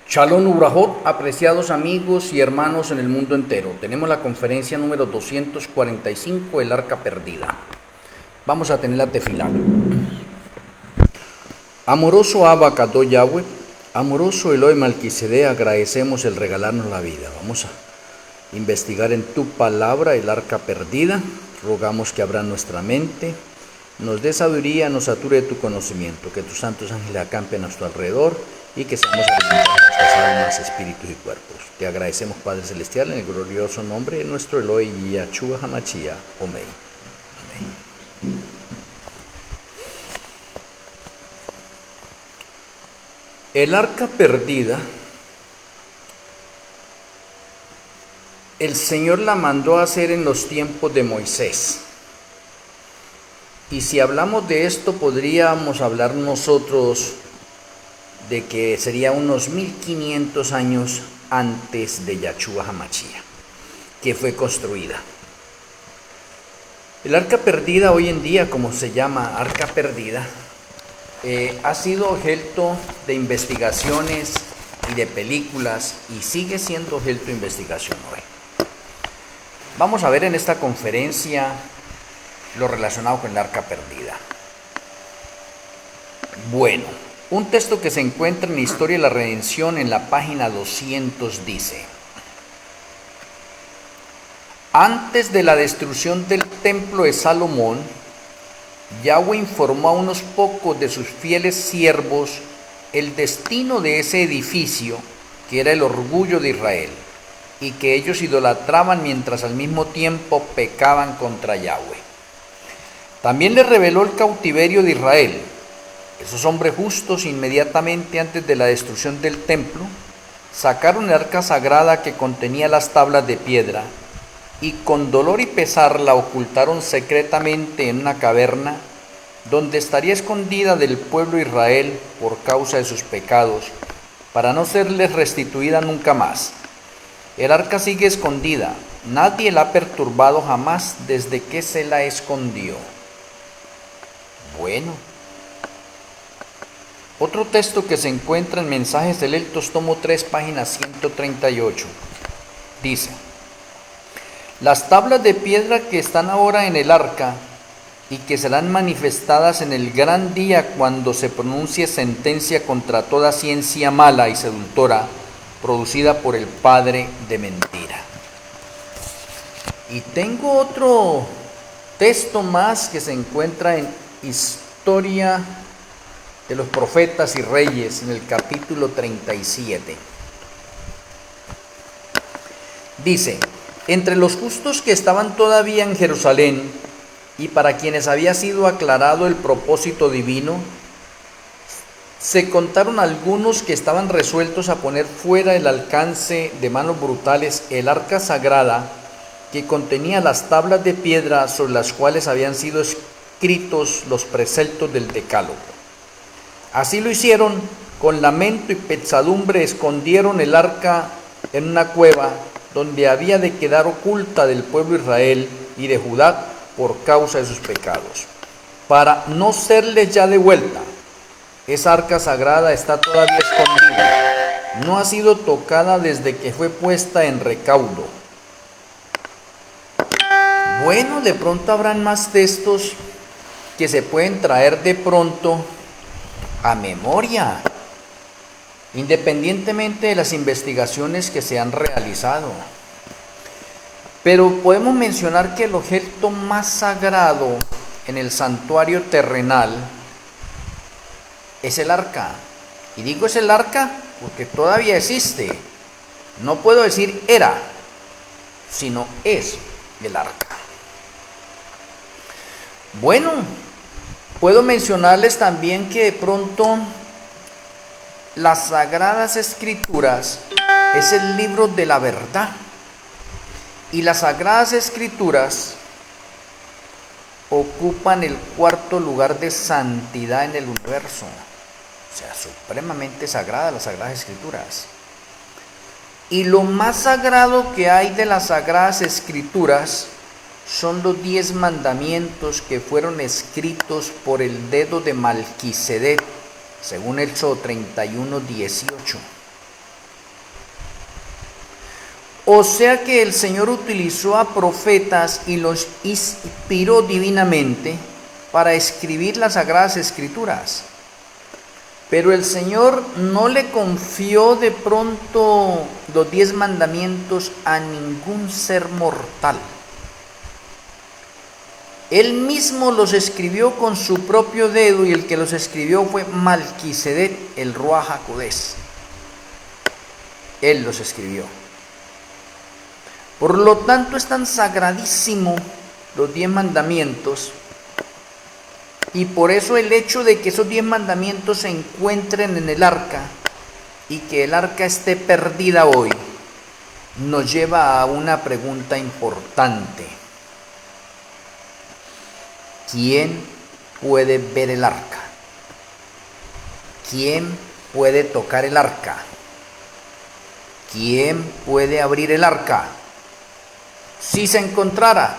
Shalom Ubrahot, apreciados amigos y hermanos en el mundo entero. Tenemos la conferencia número 245, el Arca Perdida. Vamos a tener la tefilá. Amoroso Abba Kadó Yahweh, amoroso Elohim Melquisedec, agradecemos el regalarnos la vida. Vamos a investigar en tu palabra el Arca Perdida. Rogamos que abra nuestra mente, nos dé sabiduría, nos sature de tu conocimiento, que tus santos ángeles acampen a nuestro alrededor y que seamos alimentados de nuestras almas, espíritus y cuerpos. Te agradecemos, Padre Celestial, en el glorioso nombre de nuestro Elohim Yahshua HaMashiach. Amén. Amén. El Arca Perdida, el Señor la mandó a hacer en los tiempos de Moisés. Y si hablamos de esto, podríamos hablar nosotros de que sería unos 1500 años antes de Yahshua HaMashiach, que fue construida. El Arca Perdida hoy en día, como se llama Arca Perdida, ha sido objeto de investigaciones y de películas y sigue siendo objeto de investigación hoy. Vamos a ver en esta conferencia lo relacionado con el Arca Perdida. Bueno, un texto que se encuentra en la Historia de la Redención en la página 200 dice: antes de la destrucción del templo de Salomón, Yahweh informó a unos pocos de sus fieles siervos el destino de ese edificio que era el orgullo de Israel y que ellos idolatraban mientras al mismo tiempo pecaban contra Yahweh. También les reveló el cautiverio de Israel. Esos hombres justos, inmediatamente antes de la destrucción del templo, sacaron el arca sagrada que contenía las tablas de piedra y con dolor y pesar la ocultaron secretamente en una caverna donde estaría escondida del pueblo de Israel por causa de sus pecados, para no serles restituida nunca más. El arca sigue escondida, nadie la ha perturbado jamás desde que se la escondió. Bueno, otro texto que se encuentra en Mensajes Selectos, tomo 3, página 138, dice: las tablas de piedra que están ahora en el arca y que serán manifestadas en el gran día cuando se pronuncie sentencia contra toda ciencia mala y seductora producida por el padre de mentira. Y tengo otro texto más que se encuentra en Historia de los Profetas y Reyes, en el capítulo 37. Dice: entre los justos que estaban todavía en Jerusalén y para quienes había sido aclarado el propósito divino, se contaron algunos que estaban resueltos a poner fuera del alcance de manos brutales el arca sagrada que contenía las tablas de piedra sobre las cuales habían sido escritos los preceptos del Decálogo. Así lo hicieron, con lamento y pesadumbre escondieron el arca en una cueva donde había de quedar oculta del pueblo de Israel y de Judá por causa de sus pecados, para no serles ya devuelta. Esa arca sagrada está todavía escondida, no ha sido tocada desde que fue puesta en recaudo. Bueno, de pronto habrán más textos que se pueden traer de pronto a memoria, independientemente de las investigaciones que se han realizado. Pero podemos mencionar que el objeto más sagrado en el santuario terrenal es el arca. Y digo es el arca porque todavía existe. No puedo decir era, sino es el arca. Bueno, puedo mencionarles también que de pronto las Sagradas Escrituras es el libro de la verdad. Y las Sagradas Escrituras ocupan el cuarto lugar de santidad en el universo. O sea, supremamente sagradas las Sagradas Escrituras. Y lo más sagrado que hay de las Sagradas Escrituras son los 10 mandamientos que fueron escritos por el dedo de Melquisedec, según Éxodo 31:18. O sea que el Señor utilizó a profetas y los inspiró divinamente para escribir las Sagradas Escrituras. Pero el Señor no le confió de pronto los 10 mandamientos a ningún ser mortal. Él mismo los escribió con su propio dedo, y el que los escribió fue Malquisedec, el Ruach HaKodesh. Él los escribió. Por lo tanto, es tan sagradísimo los 10 mandamientos, y por eso el hecho de que esos 10 mandamientos se encuentren en el arca y que el arca esté perdida hoy, nos lleva a una pregunta importante. ¿Quién puede ver el arca? ¿Quién puede tocar el arca? ¿Quién puede abrir el arca? Si se encontrara,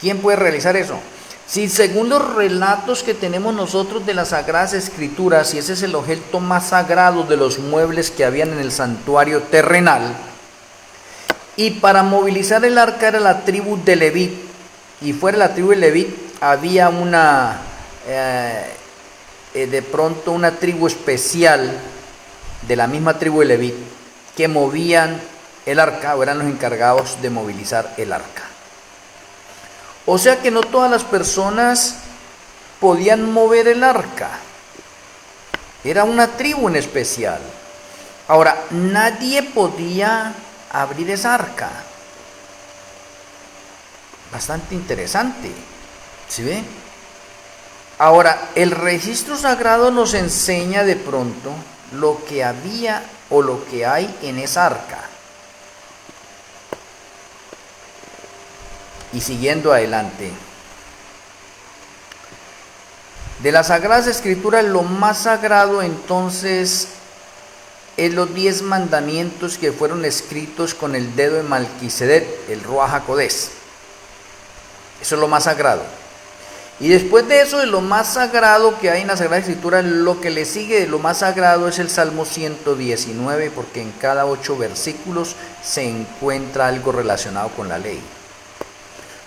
¿quién puede realizar eso? Si según los relatos que tenemos nosotros de las Sagradas Escrituras, y ese es el objeto más sagrado de los muebles que habían en el santuario terrenal, y para movilizar el arca era la tribu de Leví, y fuera de la tribu de Leví había de pronto una tribu especial de la misma tribu de Leví que movían el arca, o eran los encargados de movilizar el arca. O sea que no todas las personas podían mover el arca. Era una tribu en especial. Ahora, nadie podía abrir esa arca. Bastante interesante. ¿Sí ve? Ahora, el registro sagrado nos enseña de pronto lo que había o lo que hay en esa arca. Y siguiendo adelante, de las Sagradas Escrituras, lo más sagrado entonces es los 10 mandamientos que fueron escritos con el dedo de Malquisedec, el Ruach HaKodesh. Eso es lo más sagrado. Y después de eso, de lo más sagrado que hay en la Sagrada Escritura, lo que le sigue de lo más sagrado es el Salmo 119, porque en cada 8 versículos se encuentra algo relacionado con la ley.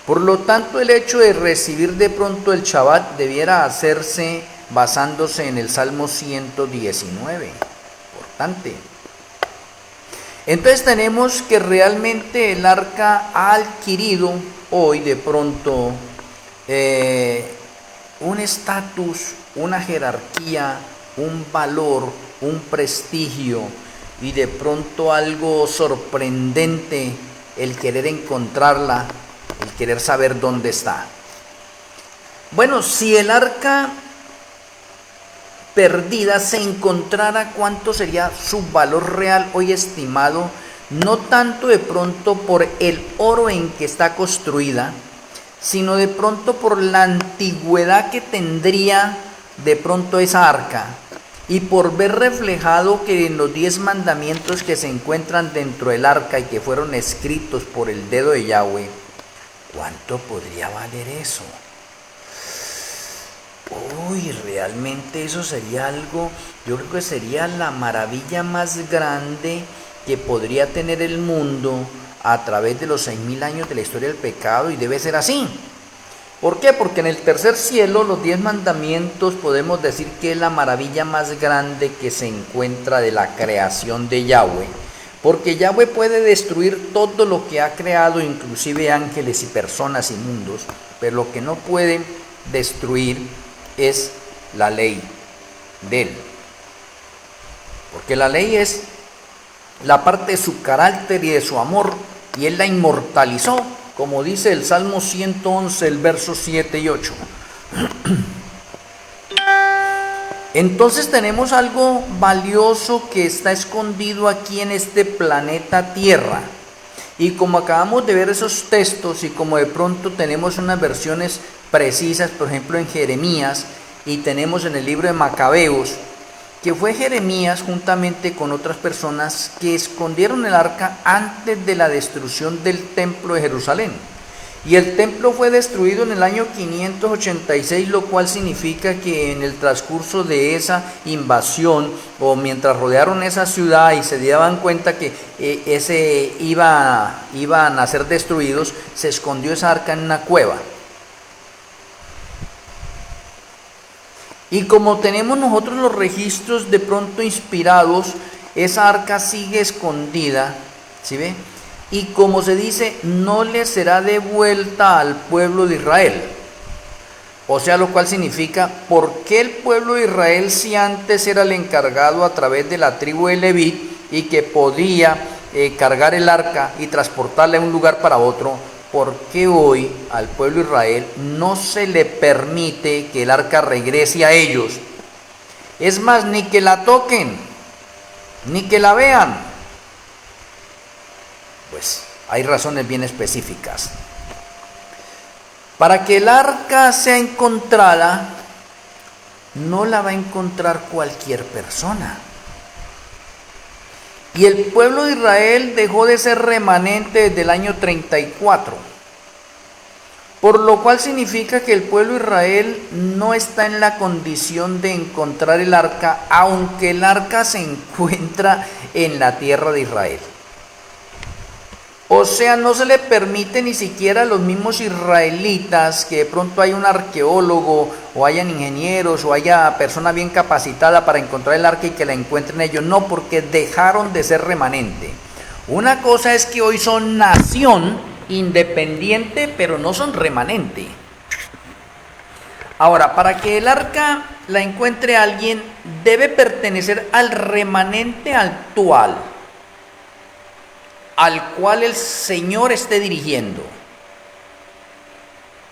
Por lo tanto, el hecho de recibir de pronto el Shabbat debiera hacerse basándose en el Salmo 119. Importante. Entonces tenemos que realmente el arca ha adquirido hoy de pronto un estatus, una jerarquía, un valor, un prestigio, y de pronto algo sorprendente el querer encontrarla, el querer saber dónde está. Bueno, si el arca perdida se encontrara, ¿cuánto sería su valor real hoy estimado? No tanto de pronto por el oro en que está construida, sino de pronto por la antigüedad que tendría de pronto esa arca, y por ver reflejado que en los 10 mandamientos que se encuentran dentro del arca y que fueron escritos por el dedo de Yahweh, ¿cuánto podría valer eso? Uy, realmente eso sería algo, yo creo que sería la maravilla más grande que podría tener el mundo a través de los 6000 años de la historia del pecado, y debe ser así. ¿Por qué? Porque en el tercer cielo, los 10 mandamientos, podemos decir que es la maravilla más grande que se encuentra de la creación de Yahweh. Porque Yahweh puede destruir todo lo que ha creado, inclusive ángeles y personas y mundos, pero lo que no puede destruir es la ley de él. Porque la ley es la parte de su carácter y de su amor, y él la inmortalizó, como dice el Salmo 111, el verso 7 y 8. Entonces tenemos algo valioso que está escondido aquí en este planeta Tierra. Y como acabamos de ver esos textos, y como de pronto tenemos unas versiones precisas, por ejemplo en Jeremías, y tenemos en el libro de Macabeos, que fue Jeremías juntamente con otras personas que escondieron el arca antes de la destrucción del templo de Jerusalén. Y el templo fue destruido en el año 586, lo cual significa que en el transcurso de esa invasión, o mientras rodearon esa ciudad y se daban cuenta que iban a ser destruidos, se escondió esa arca en una cueva. Y como tenemos nosotros los registros de pronto inspirados, esa arca sigue escondida, ¿sí ve? Y como se dice, no le será devuelta al pueblo de Israel. O sea, lo cual significa, ¿por qué el pueblo de Israel, si antes era el encargado a través de la tribu de Leví y que podía cargar el arca y transportarla de un lugar para otro, por qué hoy al pueblo de Israel no se le permite que el arca regrese a ellos? Es más, ni que la toquen, ni que la vean. Pues hay razones bien específicas. Para que el arca sea encontrada, no la va a encontrar cualquier persona. Y el pueblo de Israel dejó de ser remanente desde el año 34. Por lo cual significa que el pueblo de Israel no está en la condición de encontrar el arca, aunque el arca se encuentra en la tierra de Israel. O sea, no se le permite ni siquiera a los mismos israelitas que de pronto haya un arqueólogo o hayan ingenieros o haya persona bien capacitada para encontrar el arca y que la encuentren ellos. No, porque dejaron de ser remanente. Una cosa es que hoy son nación independiente, pero no son remanente. Ahora, para que el arca la encuentre alguien, debe pertenecer al remanente actual, al cual el Señor esté dirigiendo.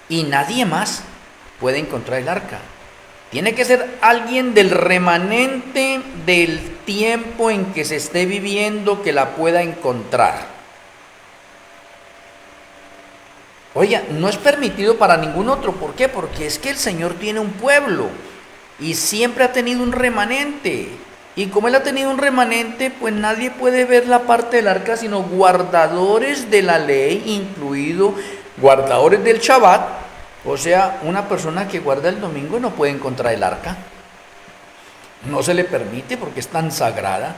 Y nadie más puede encontrar el arca. Tiene que ser alguien del remanente del tiempo en que se esté viviendo que la pueda encontrar. Oiga, no es permitido para ningún otro. ¿Por qué? Porque es que el Señor tiene un pueblo y siempre ha tenido un remanente. Y como Él ha tenido un remanente, pues nadie puede ver la parte del arca sino guardadores de la ley, incluido guardadores del Shabbat. O sea, una persona que guarda el domingo no puede encontrar el arca. No se le permite porque es tan sagrada.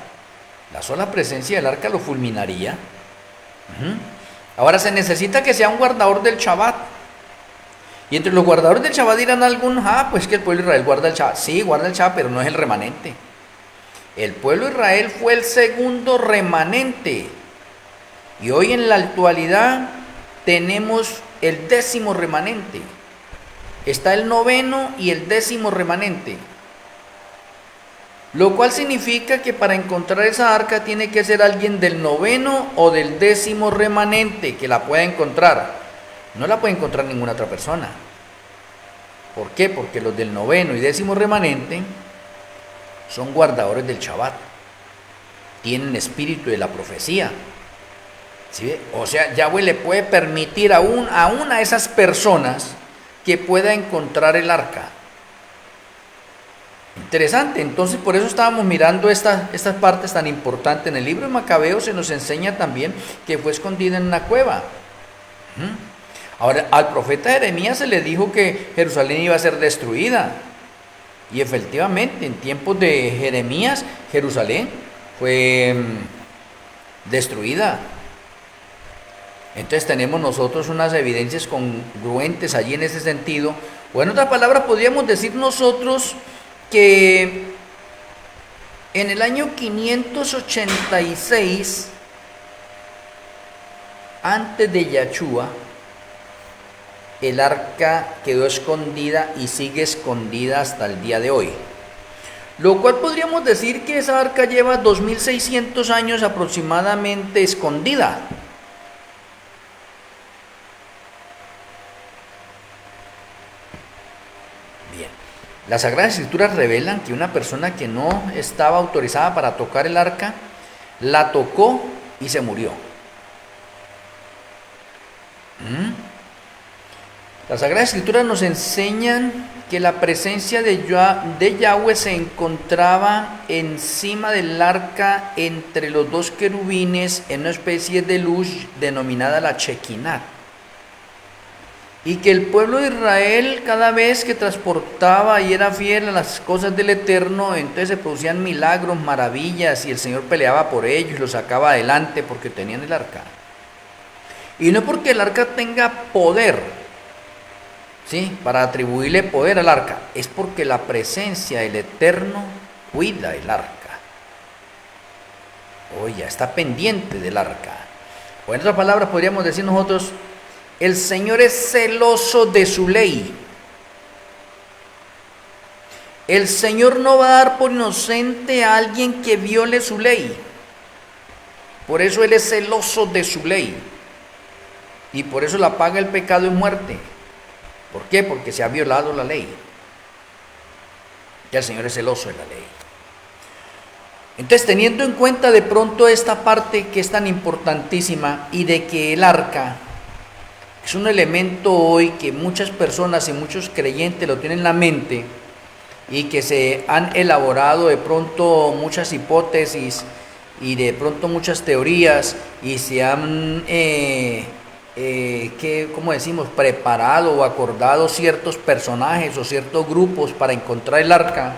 La sola presencia del arca lo fulminaría. Ahora se necesita que sea un guardador del Shabbat. Y entre los guardadores del Shabbat dirán algunos, pues que el pueblo de Israel guarda el Shabbat. Sí, guarda el Shabbat, pero no es el remanente. El pueblo de Israel fue el segundo remanente. Y hoy en la actualidad tenemos el 10º remanente. Está el 9º y el 10º remanente. Lo cual significa que para encontrar esa arca tiene que ser alguien del 9º o del 10º remanente que la pueda encontrar. No la puede encontrar ninguna otra persona. ¿Por qué? Porque los del 9º y 10º remanente son guardadores del Shabbat, tienen espíritu de la profecía. ¿Sí? O sea, Yahweh le puede permitir aún a esas personas que pueda encontrar el arca. Interesante, entonces por eso estábamos mirando estas partes tan importantes. En el libro de Macabeos se nos enseña también que fue escondida en una cueva. Ahora, al profeta Jeremías se le dijo que Jerusalén iba a ser destruida. Y efectivamente, en tiempos de Jeremías, Jerusalén fue destruida. Entonces tenemos nosotros unas evidencias congruentes allí en ese sentido. O en otras palabras, podríamos decir nosotros que en el año 586, antes de Yahshua, el arca quedó escondida y sigue escondida hasta el día de hoy. Lo cual podríamos decir que esa arca lleva 2600 años aproximadamente escondida. Bien, las Sagradas Escrituras revelan que una persona que no estaba autorizada para tocar el arca, la tocó y se murió. Las Sagradas Escrituras nos enseñan que la presencia de Yahweh se encontraba encima del arca entre los dos querubines en una especie de luz denominada la Shekinah. y que el pueblo de Israel cada vez que transportaba y era fiel a las cosas del Eterno, entonces se producían milagros, maravillas, y el Señor peleaba por ellos y los sacaba adelante porque tenían el arca. Y no porque el arca tenga poder, ¿sí?, para atribuirle poder al arca, es porque la presencia del Eterno cuida el arca. Oye, está pendiente del arca. O en otras palabras podríamos decir nosotros, el Señor es celoso de su ley. El Señor no va a dar por inocente a alguien que viole su ley. Por eso Él es celoso de su ley. Y por eso la paga el pecado y muerte. ¿Por qué? Porque se ha violado la ley. Ya el Señor es celoso de la ley. Entonces, teniendo en cuenta de pronto esta parte que es tan importantísima y de que el arca es un elemento hoy que muchas personas y muchos creyentes lo tienen en la mente y que se han elaborado de pronto muchas hipótesis y de pronto muchas teorías y se han, ¿cómo decimos?, preparado o acordado ciertos personajes o ciertos grupos para encontrar el arca.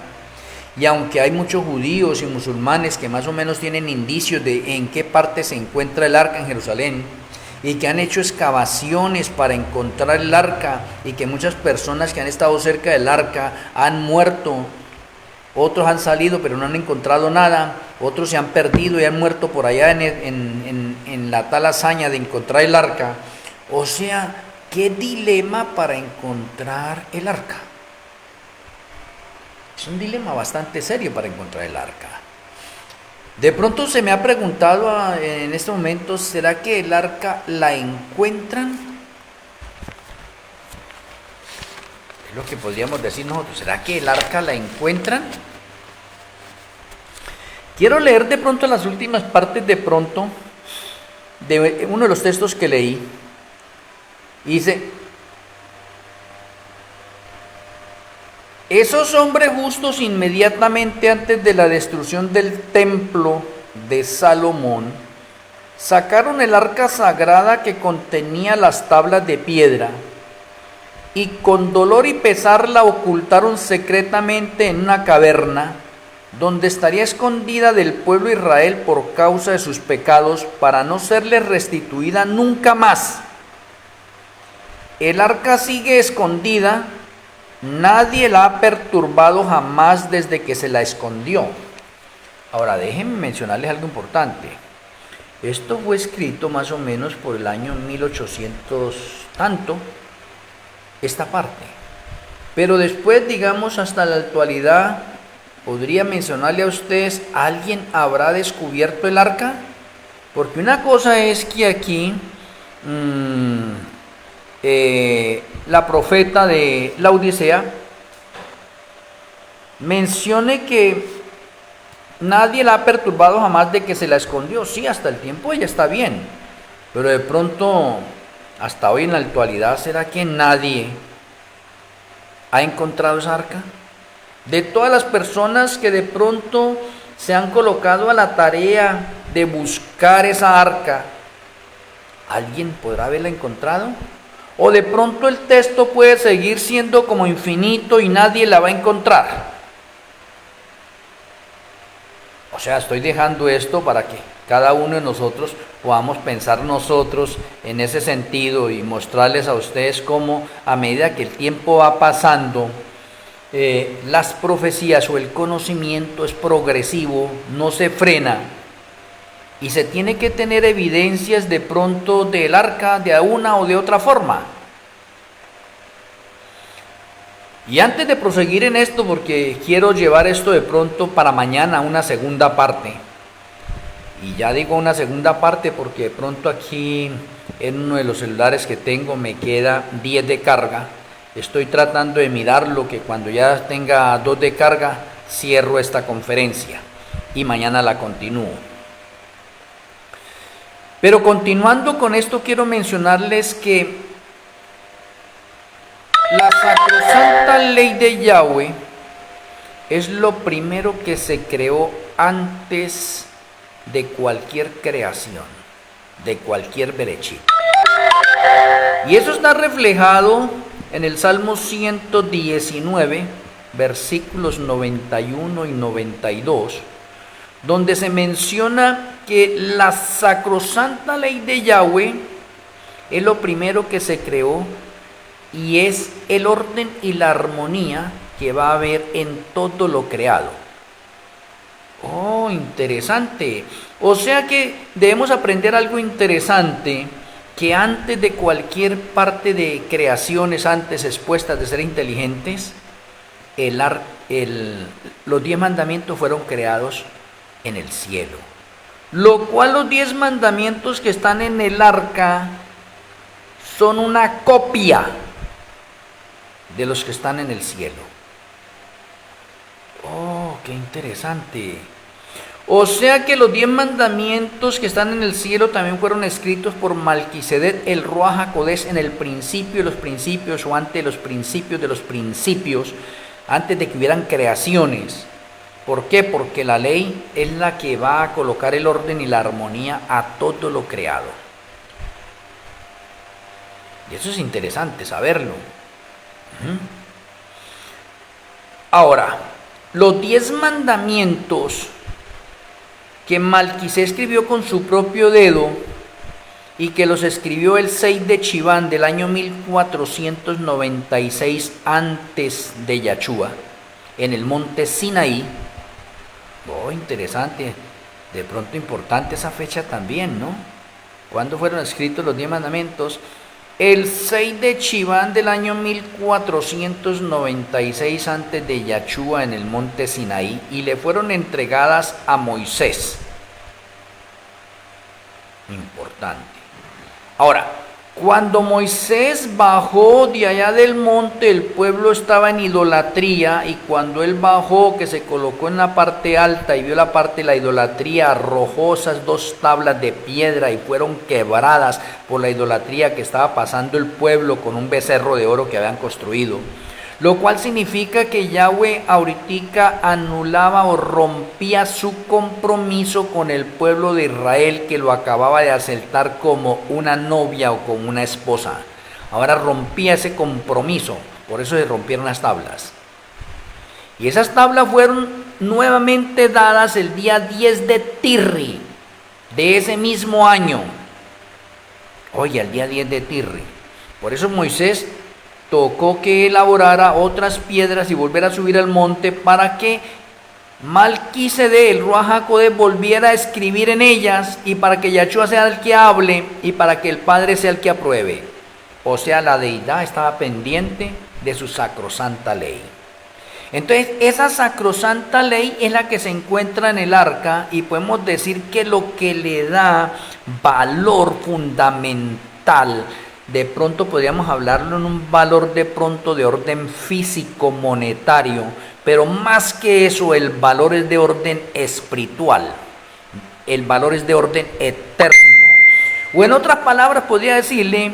Y aunque hay muchos judíos y musulmanes que más o menos tienen indicios de en qué parte se encuentra el arca en Jerusalén, y que han hecho excavaciones para encontrar el arca, y que muchas personas que han estado cerca del arca han muerto, otros han salido pero no han encontrado nada, otros se han perdido y han muerto por allá en la tal hazaña de encontrar el arca. O sea, qué dilema para encontrar el arca. Es un dilema bastante serio para encontrar el arca. De pronto se me ha preguntado en este momento, ¿será que el arca la encuentran? Es lo que podríamos decir nosotros, ¿será que el arca la encuentran? Quiero leer de pronto las últimas partes de pronto de uno de los textos que leí. Y dice: esos hombres justos, inmediatamente antes de la destrucción del templo de Salomón, sacaron el arca sagrada que contenía las tablas de piedra, y con dolor y pesar la ocultaron secretamente en una caverna, donde estaría escondida del pueblo de Israel por causa de sus pecados, para no serles restituida nunca más. El arca sigue escondida. Nadie la ha perturbado jamás desde que se la escondió. Ahora, déjenme mencionarles algo importante. Esto fue escrito más o menos por el año 1800 tanto, esta parte. Pero después, digamos, hasta la actualidad, podría mencionarle a ustedes, ¿alguien habrá descubierto el arca? Porque una cosa es que aquí la profeta de la Odisea mencione que nadie la ha perturbado jamás de que se la escondió. Sí, hasta el tiempo ella está bien, pero de pronto hasta hoy en la actualidad, ¿será que nadie ha encontrado esa arca? De todas las personas que de pronto se han colocado a la tarea de buscar esa arca, ¿alguien podrá haberla encontrado? O de pronto el texto puede seguir siendo como infinito y nadie la va a encontrar. O sea, estoy dejando esto para que cada uno de nosotros podamos pensar nosotros en ese sentido y mostrarles a ustedes cómo a medida que el tiempo va pasando, las profecías o el conocimiento es progresivo, no se frena. Y se tiene que tener evidencias de pronto del arca de una o de otra forma. Y antes de proseguir en esto, porque quiero llevar esto de pronto para mañana una segunda parte. Y ya digo una segunda parte porque de pronto aquí en uno de los celulares que tengo me queda 10 de carga. Estoy tratando de mirarlo, que cuando ya tenga 2 de carga cierro esta conferencia y mañana la continúo. Pero continuando con esto, quiero mencionarles que la sacrosanta ley de Yahweh es lo primero que se creó antes de cualquier creación, de cualquier berechit. Y eso está reflejado en el Salmo 119, versículos 91 y 92, donde se menciona que la sacrosanta ley de Yahweh es lo primero que se creó y es el orden y la armonía que va a haber en todo lo creado. Oh, interesante. O sea que debemos aprender algo interesante, que antes de cualquier parte de creaciones antes expuestas de ser inteligentes, los 10 mandamientos fueron creados en el cielo. Lo cual los 10 mandamientos que están en el arca son una copia de los que están en el cielo. Oh, qué interesante. O sea que los 10 mandamientos que están en el cielo también fueron escritos por Malquisedec, el Ruach HaKodesh, en el principio de los principios, o antes de los principios, antes de que hubieran creaciones. ¿Por qué? Porque la ley es la que va a colocar el orden y la armonía a todo lo creado. Y eso es interesante saberlo. Ahora, los 10 mandamientos que Malquisedec escribió con su propio dedo y que los escribió el 6 de Chiván del año 1496 antes de Yahshua, en el monte Sinaí. Oh, interesante, de pronto importante esa fecha también, ¿no? ¿Cuándo fueron escritos los 10 mandamientos? El 6 de Chiván del año 1496 antes de Yahshua, en el monte Sinaí, y le fueron entregadas a Moisés. Importante. Ahora, cuando Moisés bajó de allá del monte, el pueblo estaba en idolatría, y cuando él bajó, que se colocó en la parte alta y vio la parte de la idolatría, arrojó esas 2 tablas de piedra y fueron quebradas por la idolatría que estaba pasando el pueblo con un becerro de oro que habían construido. Lo cual significa que Yahweh ahorita anulaba o rompía su compromiso con el pueblo de Israel, que lo acababa de aceptar como una novia o como una esposa. Ahora rompía ese compromiso, por eso se rompieron las tablas. Y esas tablas fueron nuevamente dadas el día 10 de Tirri de ese mismo año. Oye, el día 10 de Tirri. Por eso Moisés tocó que elaborara otras piedras y volver a subir al monte para que Malquisedec, el Ruach HaKodesh, volviera a escribir en ellas, y para que Yahshua sea el que hable y para que el Padre sea el que apruebe. O sea, la deidad estaba pendiente de su sacrosanta ley. Entonces, esa sacrosanta ley es la que se encuentra en el arca, y podemos decir que lo que le da valor fundamental, de pronto podríamos hablarlo en un valor de pronto de orden físico, monetario, pero más que eso, el valor es de orden espiritual, el valor es de orden eterno. O en otras palabras podría decirle,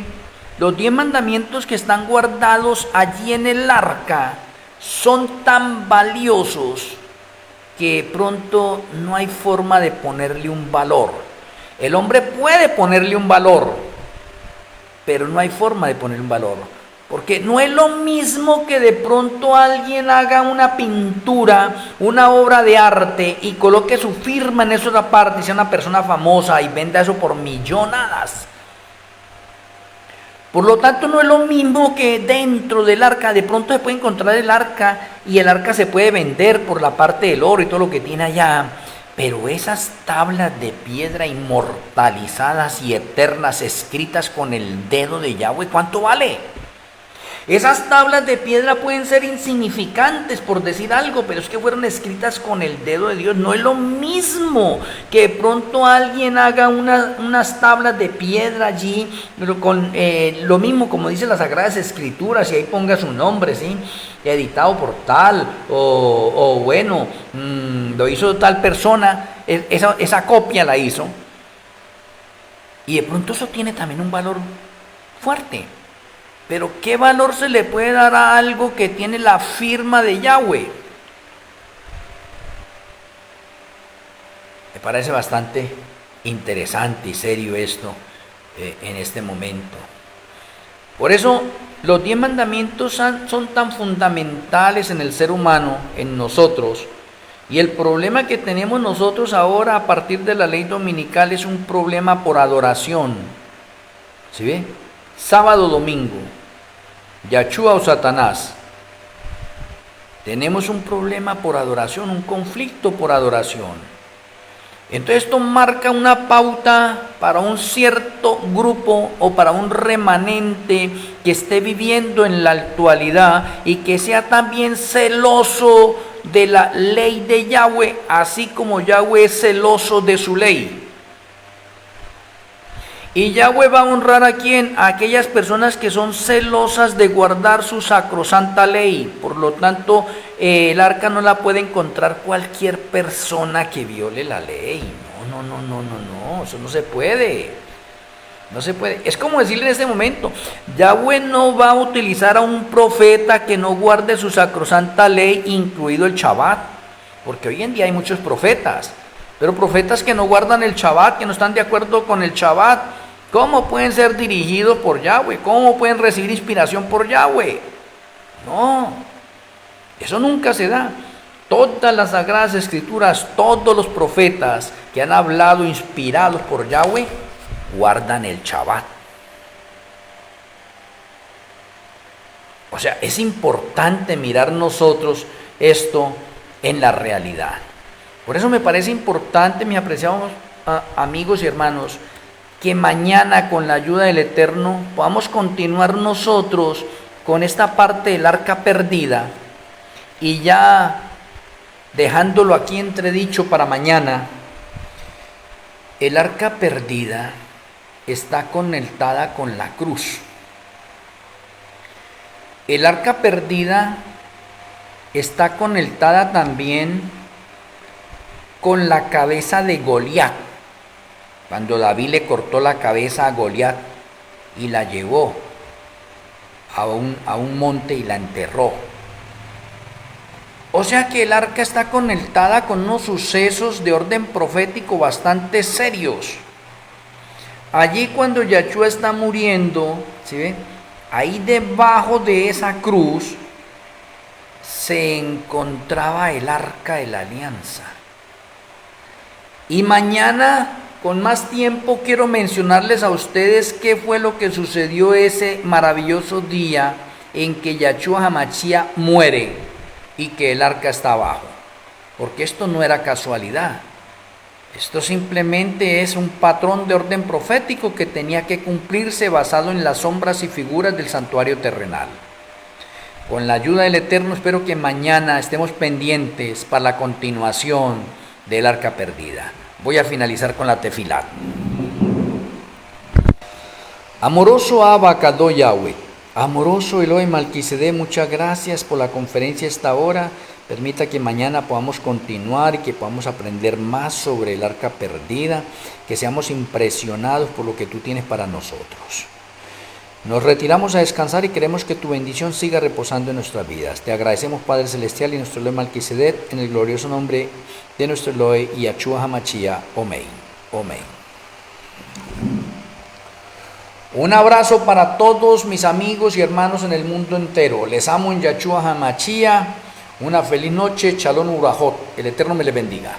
los 10 mandamientos que están guardados allí en el arca son tan valiosos que pronto no hay forma de ponerle un valor. El hombre puede ponerle un valor, pero no hay forma de poner un valor, porque no es lo mismo que de pronto alguien haga una pintura, una obra de arte, y coloque su firma en esa otra parte, y sea una persona famosa y venda eso por millonadas. Por lo tanto, no es lo mismo que dentro del arca. De pronto se puede encontrar el arca, y el arca se puede vender por la parte del oro y todo lo que tiene allá. Pero esas tablas de piedra inmortalizadas y eternas, escritas con el dedo de Yahweh, ¿cuánto vale? Esas tablas de piedra pueden ser insignificantes, por decir algo, pero es que fueron escritas con el dedo de Dios. No es lo mismo que de pronto alguien haga unas tablas de piedra allí, pero con lo mismo, como dice las Sagradas Escrituras, y ahí ponga su nombre, ¿sí? Editado por tal, o bueno, lo hizo tal persona, esa copia la hizo. Y de pronto eso tiene también un valor fuerte. Pero ¿qué valor se le puede dar a algo que tiene la firma de Yahweh? Me parece bastante interesante y serio esto en este momento. Por eso los 10 mandamientos son tan fundamentales en el ser humano, en nosotros. Y el problema que tenemos nosotros ahora a partir de la ley dominical es un problema por adoración. ¿Sí ve? Sábado, domingo, Yachúa o Satanás. Tenemos un problema por adoración, un conflicto por adoración. Entonces esto marca una pauta para un cierto grupo o para un remanente que esté viviendo en la actualidad y que sea también celoso de la ley de Yahweh, así como Yahweh es celoso de su ley. Y Yahweh va a honrar a quién? A aquellas personas que son celosas de guardar su sacrosanta ley. Por lo tanto, el arca no la puede encontrar cualquier persona que viole la ley. No, eso no se puede. No se puede. Es como decirle en este momento, Yahweh no va a utilizar a un profeta que no guarde su sacrosanta ley, incluido el Shabbat. Porque hoy en día hay muchos profetas, pero profetas que no guardan el Shabbat, que no están de acuerdo con el Shabbat. ¿Cómo pueden ser dirigidos por Yahweh? ¿Cómo pueden recibir inspiración por Yahweh? No, eso nunca se da. Todas las Sagradas Escrituras, todos los profetas que han hablado inspirados por Yahweh, guardan el Shabbat. O sea, es importante mirar nosotros esto en la realidad. Por eso me parece importante, mis apreciados amigos y hermanos, que mañana con la ayuda del Eterno podamos continuar nosotros con esta parte del arca perdida y ya dejándolo aquí entredicho para mañana. El arca perdida está conectada con la cruz. El arca perdida está conectada también con la cabeza de Goliat. Cuando David le cortó la cabeza a Goliat y la llevó a un monte y la enterró. O sea que el arca está conectada con unos sucesos de orden profético bastante serios. Allí cuando Yahshua está muriendo, ¿sí ven? Ahí debajo de esa cruz se encontraba el arca de la alianza. Y mañana, con más tiempo, quiero mencionarles a ustedes qué fue lo que sucedió ese maravilloso día en que Yahshua HaMashiach muere y que el arca está abajo. Porque esto no era casualidad. Esto simplemente es un patrón de orden profético que tenía que cumplirse basado en las sombras y figuras del santuario terrenal. Con la ayuda del Eterno espero que mañana estemos pendientes para la continuación del arca perdida. Voy a finalizar con la tefilat. Amoroso Abba Kadó Yahweh, amoroso Elohim Malquisedec, muchas gracias por la conferencia esta hora. Permita que mañana podamos continuar y que podamos aprender más sobre el arca perdida, que seamos impresionados por lo que tú tienes para nosotros. Nos retiramos a descansar y queremos que tu bendición siga reposando en nuestras vidas. Te agradecemos, Padre Celestial, y nuestro Elohim Malquisedec, en el glorioso nombre de nuestro Elohim y Yahshua HaMashiach. Amén. Amén. Un abrazo para todos mis amigos y hermanos en el mundo entero. Les amo en Yahshua HaMashiach. Una feliz noche, Shalom Urajot. El Eterno me les bendiga.